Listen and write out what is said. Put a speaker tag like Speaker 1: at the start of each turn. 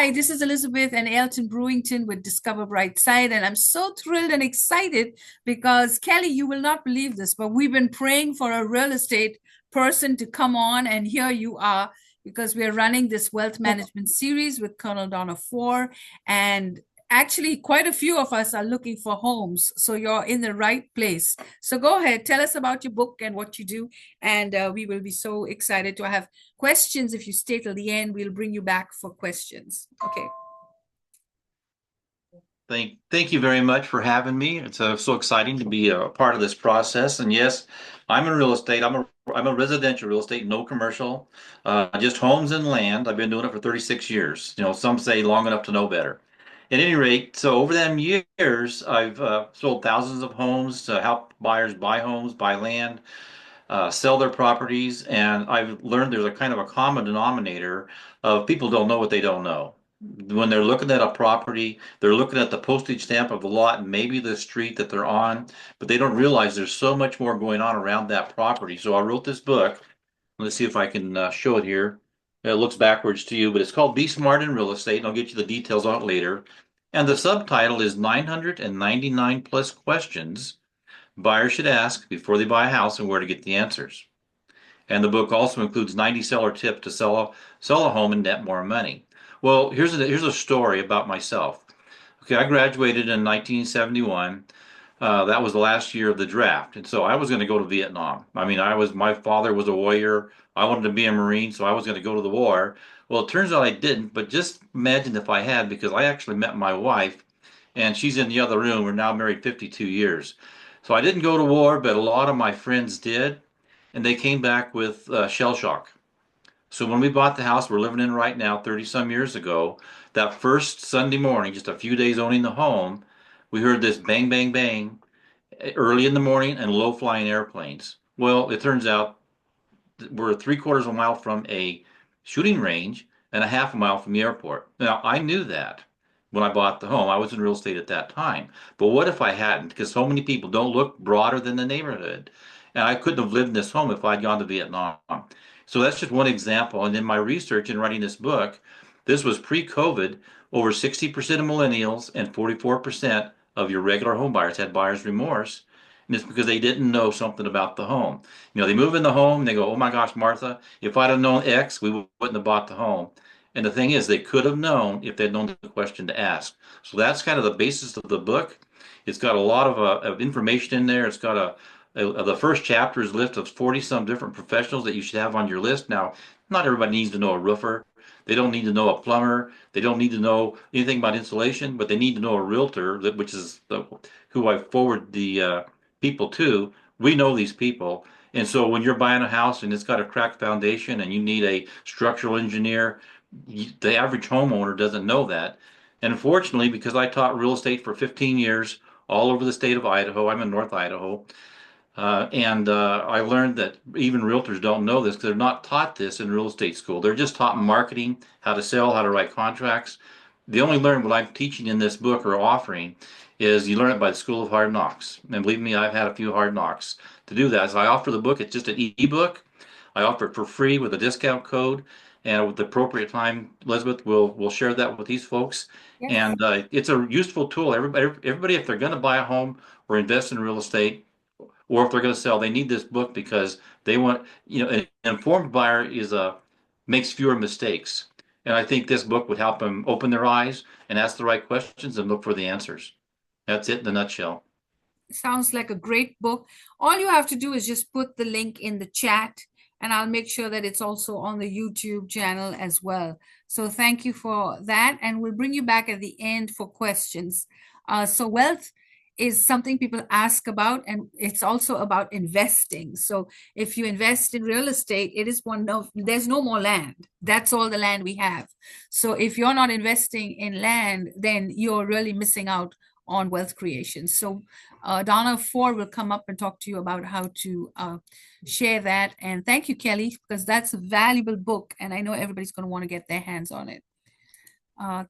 Speaker 1: Hi, this is Elizabeth and Elton Brewington with Discover Bright Side. And I'm so thrilled and excited because, Kelly, you will not believe this, but we've been praying for a real estate person to come on. And here you are because we're running this wealth management series with Colonel Donna Ford. And actually, quite a few of us are looking for homes. So you're in the right place. So go ahead, tell us about your book and what you do. And we will be so excited to have questions. If you stay till the end, we'll bring you back for questions. Okay.
Speaker 2: Thank you very much for having me. It's so exciting to be a part of this process. And yes, I'm in real estate. I'm a residential real estate, no commercial, just homes and land. I've been doing it for 36 years. You know, some say long enough to know better. At any rate, so over them years, I've sold thousands of homes to help buyers buy homes, buy land, sell their properties, and I've learned there's a kind of a common denominator of people don't know what they don't know. When they're looking at a property, they're looking at the postage stamp of the lot and maybe the street that they're on, but they don't realize there's so much more going on around that property. So I wrote this book. Let's see if I can show it here. It looks backwards to you, but it's called Be Smart in Real Estate, and I'll get you the details on it later. And the subtitle is 999 plus questions buyers should ask before they buy a house and where to get the answers. And the book also includes 90 seller tips to sell a home and net more money. Well, here's a story about myself. Okay, I graduated in 1971. That was the last year of the draft, and so I was going to go to Vietnam. I mean, my father was a warrior. I wanted to be a Marine, so I was going to go to the war. Well, it turns out I didn't, but just imagine if I had, because I actually met my wife, and she's in the other room. We're now married 52 years. So I didn't go to war, but a lot of my friends did, and they came back with shell shock. So when we bought the house we're living in right now, 30 some years ago, that first Sunday morning, just a few days owning the home, we heard this bang, bang, bang early in the morning and low flying airplanes. Well, it turns out we're 3/4 of a mile from a shooting range and a half a mile from the airport. Now, I knew that when I bought the home. I was in real estate at that time. But what if I hadn't? Because so many people don't look broader than the neighborhood. And I couldn't have lived in this home if I'd gone to Vietnam. So that's just one example. And in my research in writing this book, this was pre-COVID. Over 60% of millennials and 44% of your regular home buyers had buyer's remorse. And it's because they didn't know something about the home. You know, they move in the home and they go, oh my gosh, Martha, if I'd have known X, we wouldn't have bought the home. And the thing is, they could have known if they'd known the question to ask. So that's kind of the basis of the book. It's got a lot of information in there. It's got the first chapter is a list of 40 some different professionals that you should have on your list. Now, not everybody needs to know a roofer. They don't need to know a plumber. They don't need to know anything about insulation, but they need to know a realtor, which is who I forward the people to. We know these people. And so when you're buying a house and it's got a cracked foundation and you need a structural engineer, the average homeowner doesn't know that. And unfortunately, because I taught real estate for 15 years all over the state of Idaho, I'm in North Idaho, and I learned that even realtors don't know this because they're not taught this in real estate school. They're just taught marketing, how to sell, how to write contracts. They only learn what I'm teaching in this book or offering is you learn it by the School of Hard Knocks. And believe me, I've had a few hard knocks to do that. So I offer the book. It's just an e-book. I offer it for free with a discount code. And with the appropriate time, Elizabeth will share that with these folks.
Speaker 1: Yes.
Speaker 2: And it's a useful tool. Everybody, if they're going to buy a home or invest in real estate, or if they're going to sell, they need this book because they want, you know, an informed buyer makes fewer mistakes. And I think this book would help them open their eyes and ask the right questions and look for the answers. That's it in a nutshell.
Speaker 1: Sounds like a great book. All you have to do is just put the link in the chat, and I'll make sure that it's also on the YouTube channel as well. So thank you for that, and we'll bring you back at the end for questions. So wealth is something people ask about, and it's also about investing. So if you invest in real estate, it is one of, there's no more land. That's all the land we have. So if you're not investing in land, then you're really missing out on wealth creation. So Donna Ford will come up and talk to you about how to share that. And thank you, Kelly, because that's a valuable book, and I know everybody's going to want to get their hands on it. Thank